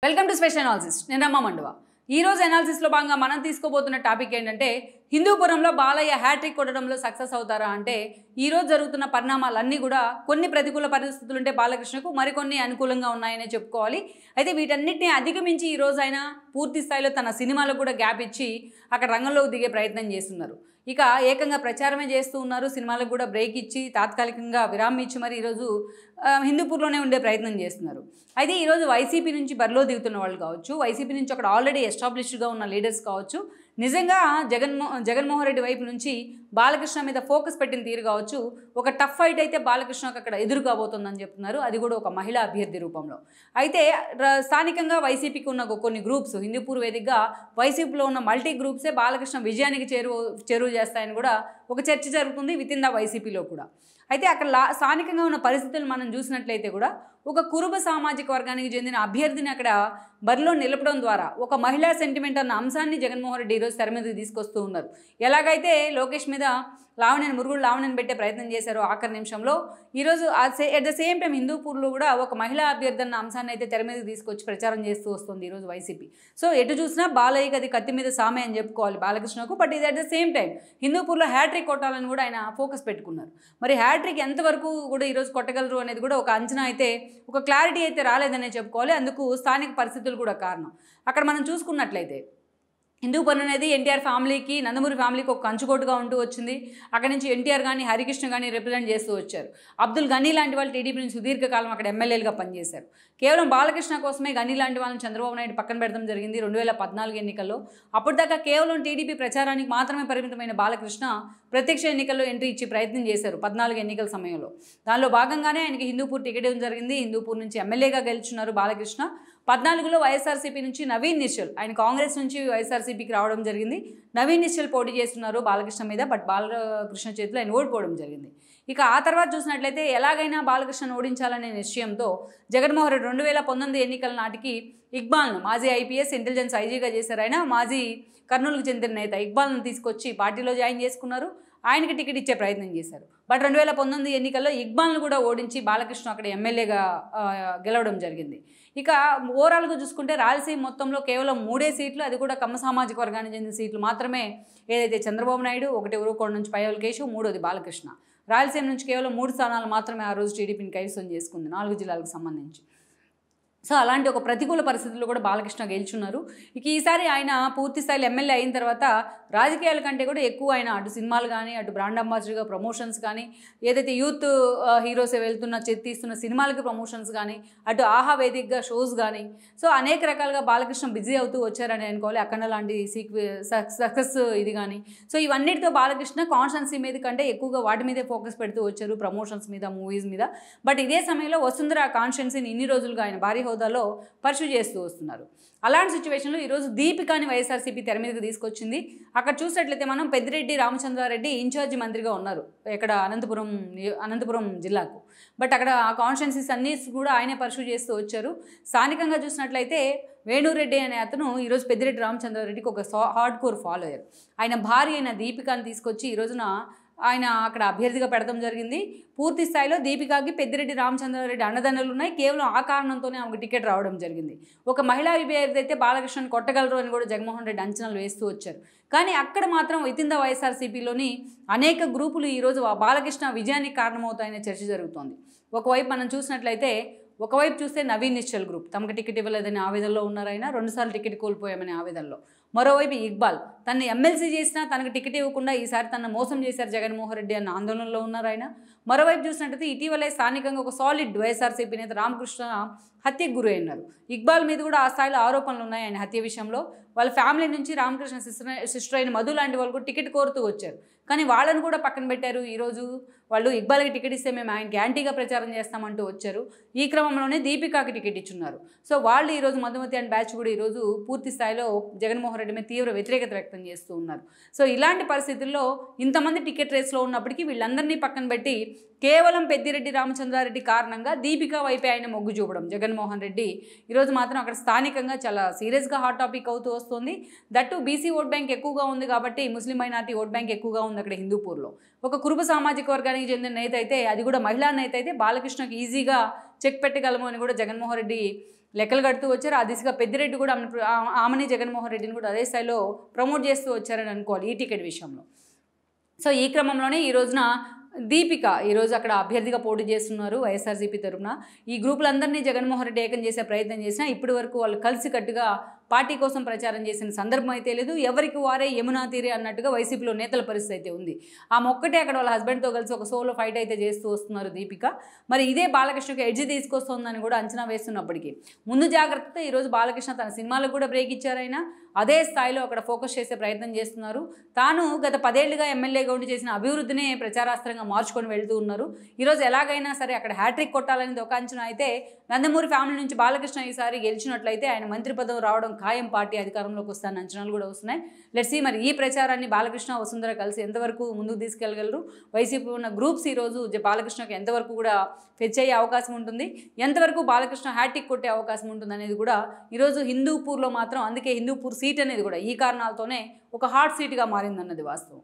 Welcome to special analysis. నేను రమ్మ మండువా. ఈ రోజు అనాలిసిస్లో భాగంగా మనం తీసుకోబోతున్న టాపిక్ ఏంటంటే హిందూపురంలో బాలయ్య హ్యాట్రిక్ కొట్టడంలో సక్సెస్ అవుతారా అంటే ఈ రోజు జరుగుతున్న పరిణామాలన్నీ కూడా కొన్ని ప్రతికూల పరిస్థితులు ఉంటే బాలకృష్ణకు మరికొన్ని అనుకూలంగా ఉన్నాయనే చెప్పుకోవాలి. అయితే వీటన్నిటిని అధిగమించి ఈ రోజు ఆయన పూర్తి స్థాయిలో తన సినిమాలకు కూడా గ్యాప్ ఇచ్చి అక్కడ రంగంలోకి దిగే ప్రయత్నం చేస్తున్నారు. ఇక ఏకంగా ప్రచారమే చేస్తూ ఉన్నారు. సినిమాలకు కూడా బ్రేక్ ఇచ్చి తాత్కాలికంగా విరామం ఇచ్చి మరి ఈరోజు హిందూపూర్లోనే ఉండే ప్రయత్నం చేస్తున్నారు. అయితే ఈరోజు వైసీపీ నుంచి బరిలో దిగుతున్న వాళ్ళు కావచ్చు, వైసీపీ నుంచి అక్కడ ఆల్రెడీ ఎస్టాబ్లిష్డ్గా ఉన్న లీడర్స్ కావచ్చు, నిజంగా జగన్మోహన్ రెడ్డి వైపు నుంచి బాలకృష్ణ మీద ఫోకస్ పెట్టిన తీరు కావచ్చు, ఒక టఫ్ ఫైట్ అయితే బాలకృష్ణకు అక్కడ ఎదురు కాబోతుందని చెప్తున్నారు. అది కూడా ఒక మహిళా అభ్యర్థి రూపంలో. అయితే స్థానికంగా వైసీపీకి ఉన్న కొన్ని గ్రూప్స్ హిందూపూర్ వేదికగా వైసీపీలో ఉన్న మల్టీ గ్రూప్సే బాలకృష్ణ విజయానికి చేరువ చేస్తాయని కూడా ఒక చర్చ జరుగుతుంది వితిన్ ద వైసీపీలో కూడా. అయితే అక్కడ స్థానికంగా ఉన్న పరిస్థితులు మనం చూసినట్లయితే కూడా ఒక కురుబ సామాజిక వర్గానికి చెందిన అభ్యర్థిని అక్కడ బరిలో నిలపడం ద్వారా ఒక మహిళా సెంటిమెంట్ అన్న అంశాన్ని జగన్మోహన్ రెడ్డి ఈరోజు తెర మీదకి తీసుకొస్తూ ఉన్నారు. ఎలాగైతే లోకేష్ మీద మురుగుడు లావణ్యను పెట్టే ప్రయత్నం చేశారు ఆఖరి నిమిషంలో, ఈరోజు అట్ ద సేమ్ టైం హిందూపూర్లో కూడా ఒక మహిళా అభ్యర్థి అన్న అంశాన్ని అయితే తెర మీదకి తీసుకొచ్చి ప్రచారం చేస్తూ వస్తుంది ఈరోజు వైసీపీ. సో ఎటు చూసినా బాలయ్యకి అది కత్తి మీద సామే అని చెప్పుకోవాలి బాలకృష్ణకు. బట్ ఇది అట్ ద సేమ్ టైం హిందూపూర్లో హ్యాట్రిక్ కొట్టాలని కూడా ఆయన ఫోకస్ పెట్టుకున్నారు. మరి హ్యాట్రిక్ ఎంతవరకు కూడా ఈరోజు కొట్టగలరు అనేది కూడా ఒక అంచనా అయితే, ఒక క్లారిటీ అయితే రాలేదనే చెప్పుకోవాలి. అందుకు స్థానిక పరిస్థితులు కూడా కారణం. అక్కడ మనం చూసుకున్నట్లయితే హిందూపురం అనేది ఎన్టీఆర్ ఫ్యామిలీకి, నందమూరి ఫ్యామిలీకి ఒక కంచుకోటుగా ఉంటూ వచ్చింది. అక్కడి నుంచి ఎన్టీఆర్ కానీ హరికృష్ణ కానీ రిప్రజెంట్ చేస్తూ వచ్చారు. అబ్దుల్ గనీ లాంటి వాళ్ళు టీడీపీ నుంచి సుదీర్ఘకాలం అక్కడ ఎమ్మెల్యేలుగా పనిచేశారు. కేవలం బాలకృష్ణ కోసమే గనీ లాంటి వాళ్ళని చంద్రబాబు నాయుడు పక్కన పెడతాం జరిగింది 2014 ఎన్నికల్లో. అప్పటిదాకా కేవలం టీడీపీ ప్రచారానికి మాత్రమే పరిమితమైన బాలకృష్ణ ప్రత్యక్ష ఎన్నికల్లో ఎంట్రీ ఇచ్చి ప్రయత్నం చేశారు 14 ఎన్నికల సమయంలో. దానిలో భాగంగానే ఆయనకి హిందూపూర్ టికెట్ ఇవ్వడం జరిగింది. హిందూపూర్ నుంచి ఎమ్మెల్యేగా గెలుచున్నారు బాలకృష్ణ. 14లో వైఎస్ఆర్సీపీ నుంచి నవీన్ నిశ్చల్, ఆయన కాంగ్రెస్ నుంచి వైఎస్ఆర్సీపీకి రావడం జరిగింది. నవీన్ నిశ్చల్ పోటీ చేస్తున్నారు బాలకృష్ణ మీద. బట్ బాలకృష్ణ చేతిలో ఆయన ఓడిపోవడం జరిగింది. ఇక ఆ తర్వాత చూసినట్లయితే ఎలాగైనా బాలకృష్ణను ఓడించాలనే నిశ్చయంతో జగన్మోహన్ రెడ్డి 2019 ఎన్నికల నాటికి ఇక్బాల్ను, మాజీ ఐపీఎస్ ఇంటెలిజెన్స్ ఐజీగా చేశారు ఆయన, మాజీ కర్నూలుకు చెందిన నేత ఇక్బాల్ను తీసుకొచ్చి పార్టీలో జాయిన్ చేసుకున్నారు. ఆయనకి టికెట్ ఇచ్చే ప్రయత్నం చేశారు. బట్ 2019 ఎన్నికల్లో ఇక్బాల్ను కూడా ఓడించి బాలకృష్ణ అక్కడ ఎమ్మెల్యేగా గెలవడం జరిగింది. ఇక ఓవరాల్గా చూసుకుంటే రాయలసీమ మొత్తంలో కేవలం 3 సీట్లు, అది కూడా కమ్మ సామాజిక వర్గానికి చెందిన సీట్లు మాత్రమే ఏదైతే చంద్రబాబు నాయుడు, ఒకటి ఉరవకొండ నుంచి పయ్యావుల కేశవ్, మూడోది బాలకృష్ణ. రాయలసీమ నుంచి కేవలం 3 స్థానాలు మాత్రమే ఆ రోజు టీడీపీని కైవసం చేసుకుంది 4 జిల్లాలకు సంబంధించి. సో అలాంటి ఒక ప్రతికూల పరిస్థితుల్లో కూడా బాలకృష్ణ గెలుచున్నారు. ఇక ఈసారి ఆయన పూర్తి స్థాయిలో ఎమ్మెల్యే అయిన తర్వాత రాజకీయాల కంటే కూడా ఎక్కువ ఆయన అటు సినిమాలు కానీ, అటు బ్రాండ్ అంబాసిడర్గా ప్రమోషన్స్ కానీ, ఏదైతే యూత్ హీరోస్ తీస్తున్న సినిమాలకి ప్రమోషన్స్ కానీ, అటు ఆహా వేదికగా షోస్ కానీ, సో అనేక రకాలుగా బాలకృష్ణ బిజీ అవుతూ వచ్చారని అనుకోవాలి. అక్కడ లాంటి సక్సెస్ ఇది కానీ, సో ఇవన్నిటితో బాలకృష్ణ కాన్స్టెన్సీ మీద కంటే ఎక్కువగా వాటి మీదే ఫోకస్ పెడుతూ వచ్చారు, ప్రమోషన్స్ మీద, మూవీస్ మీద. బట్ ఇదే సమయంలో వసుంధర కాన్స్టెన్సీని ఇన్ని రోజులుగా ఆయన భారీ హోదాలో పర్సూ చేస్తూ వస్తున్నారు. అలాంటి సిచ్యువేషన్లో ఈరోజు దీపికాని వైఎస్ఆర్సీపీ తెర మీదకి తీసుకొచ్చింది. అక్కడ చూసినట్లయితే మనం పెద్దిరెడ్డి రామచంద్రారెడ్డి ఇన్ఛార్జి మంత్రిగా ఉన్నారు ఇక్కడ అనంతపురం జిల్లాకు. బట్ అక్కడ ఆ కాన్స్టిట్యున్సీస్ అన్నీ కూడా ఆయనే పర్సూ చేస్తూ వచ్చారు. స్థానికంగా చూసినట్లయితే వేణురెడ్డి అనే అతను ఈరోజు పెద్దిరెడ్డి రామచంద్రారెడ్డికి ఒక హార్డ్ కోర్ ఫాలోయర్. ఆయన భార్య అయిన దీపికాని తీసుకొచ్చి ఈ రోజున ఆయన అక్కడ అభ్యర్థిగా పెడతాం జరిగింది. పూర్తి స్థాయిలో దీపికాకి పెద్దిరెడ్డి రామచంద్రారెడ్డి అండదండలు ఉన్నాయి. కేవలం ఆ కారణంతోనే ఆమెకు టికెట్ రావడం జరిగింది. ఒక మహిళా అభ్యర్థి అయితే బాలకృష్ణను కొట్టగలరు అని కూడా జగన్మోహన్ రెడ్డి అంచనాలు వేస్తూ వచ్చారు. కానీ అక్కడ మాత్రం వితిన్ ద వైఎస్ఆర్సీపీలోని అనేక గ్రూపులు ఈరోజు బాలకృష్ణ విజయానికి కారణమవుతాయనే చర్చ జరుగుతోంది. ఒకవైపు మనం చూసినట్లయితే చూస్తే నవీన్ నిశ్చల్ గ్రూప్ తమకు టికెట్ ఇవ్వలేదని ఆవేదనలో ఉన్నారైనా, 2 సార్లు టికెట్ కోల్పోయామనే ఆవేదనలో. మరోవైపు ఇక్బాల్ తనని ఎమ్మెల్సీ చేసినా తనకు టికెట్ ఇవ్వకుండా ఈసారి తన మోసం చేశారు జగన్మోహన్ రెడ్డి అన్న ఆందోళనలో ఉన్నారు ఆయన. మరోవైపు చూసినట్లయితే ఇటీవలే స్థానికంగా ఒక సాలిడ్ వైఎస్ఆర్సీపీ నేత రామకృష్ణ హత్యకు గురి అయినారు. ఇక్బాల్ మీద కూడా ఆ స్థాయిలో ఆరోపణలు ఉన్నాయి ఆయన హత్య విషయంలో. వాళ్ళ ఫ్యామిలీ నుంచి రామకృష్ణ సిస్టర్ అయిన మధు లాంటి వాళ్ళు కూడా టికెట్ కోరుతూ వచ్చారు. కానీ వాళ్ళని కూడా పక్కన పెట్టారు. ఈరోజు వాళ్ళు ఇక్బాల్కి టికెట్ ఇస్తే మేము ఆయనకి యాంటీగా ప్రచారం చేస్తామంటూ వచ్చారు. ఈ క్రమంలోనే దీపికాకి టికెట్ ఇచ్చున్నారు. సో వాళ్ళు ఈరోజు మధుమతి అండ్ బ్యాచ్ కూడా ఈరోజు పూర్తి స్థాయిలో జగన్మోహన్ రెడ్డి మీద తీవ్ర వ్యతిరేకత వ్యక్తం చేస్తూ ఉన్నారు. సో ఇలాంటి పరిస్థితుల్లో ఇంతమంది టికెట్ రేస్లో ఉన్నప్పటికీ వీళ్ళందరినీ పక్కన పెట్టి కేవలం పెద్దిరెడ్డి రామచంద్రారెడ్డి కారణంగా దీపికా వైపే ఆయన మొగ్గు చూపడం జగన్మోహన్ రెడ్డి ఈరోజు మాత్రం అక్కడ స్థానికంగా చాలా సీరియస్గా హాట్ టాపిక్ అవుతూ వస్తుంది. దట్టు బీసీ ఓట్ బ్యాంక్ ఎక్కువగా ఉంది కాబట్టి, ముస్లిం మైనార్టీ ఓట్ బ్యాంక్ ఎక్కువగా ఉంది అక్కడ హిందూపూర్లో. ఒక కురుబ సామాజిక వర్గానికి చెందిన నేత అయితే, అది కూడా మహిళా నేత అయితే బాలకృష్ణకి ఈజీగా చెక్ పెట్టగలము అని కూడా జగన్మోహన్ రెడ్డి లెక్కలు కడుతూ వచ్చారు. ఆ దిశగా పెద్దిరెడ్డి కూడా ఆమెని జగన్మోహన్ రెడ్డిని కూడా అదే స్థాయిలో ప్రమోట్ చేస్తూ వచ్చారని అనుకోవాలి ఈ టికెట్ విషయంలో. సో ఈ క్రమంలోనే ఈ రోజున దీపిక ఈరోజు అక్కడ అభ్యర్థిగా పోటీ చేస్తున్నారు వైఎస్ఆర్సీపీ తరఫున. ఈ గ్రూపులందరినీ జగన్మోహన్ రెడ్డి ఏకం చేసే ప్రయత్నం చేసినా ఇప్పటి వరకు వాళ్ళు కలిసికట్టుగా పార్టీ కోసం ప్రచారం చేసిన సందర్భం అయితే లేదు. ఎవరికి వారే యమునా తీరే అన్నట్టుగా వైసీపీలో నేతల పరిస్థితి అయితే ఉంది. ఆమె ఒక్కటే అక్కడ వాళ్ళ హస్బెండ్తో కలిసి ఒక సోలో ఫైట్ అయితే చేస్తూ వస్తున్నారు దీపిక. మరి ఇదే బాలకృష్ణకి ఎడ్జ్ తీసుకొస్తుందని కూడా అంచనా వేస్తున్నప్పటికీ ముందు జాగ్రత్తతో ఈరోజు బాలకృష్ణ తన సినిమాలకు కూడా బ్రేక్ ఇచ్చారైనా అదే స్థాయిలో అక్కడ ఫోకస్ చేసే ప్రయత్నం చేస్తున్నారు. తాను గత 10 ఏళ్లుగా ఎమ్మెల్యేగా ఉండి చేసిన అభివృద్ధినే ప్రచారాస్త్రంగా మార్చుకొని వెళ్తూ ఉన్నారు. ఈరోజు ఎలాగైనా సరే అక్కడ హ్యాట్రిక్ కొట్టాలనేది ఒక అంచనా అయితే నందమూరి ఫ్యామిలీ నుంచి బాలకృష్ణ ఈసారి గెలిచినట్లయితే ఆయన మంత్రి పదవి రావడం ఖాయం, పార్టీ అధికారంలోకి వస్తాయన్న అంచనాలు కూడా వస్తున్నాయి. లెట్స్ సీ మరి ఈ ప్రచారాన్ని బాలకృష్ణ వసుంధర కలిసి ఎంతవరకు ముందుకు తీసుకెళ్లగలరు, వైసీపీ ఉన్న గ్రూప్స్ ఈరోజు బాలకృష్ణకి ఎంతవరకు కూడా ఫెచ్ అయ్యే అవకాశం ఉంటుంది, ఎంతవరకు బాలకృష్ణ హ్యాట్రిక్ కొట్టే అవకాశం ఉంటుంది అనేది కూడా ఈరోజు హిందూపూర్లో మాత్రం, అందుకే హిందూపూర్ సీట్ అనేది కూడా ఈ కారణాలతోనే ఒక హాట్ సీట్గా మారిందన్నది వాస్తవం.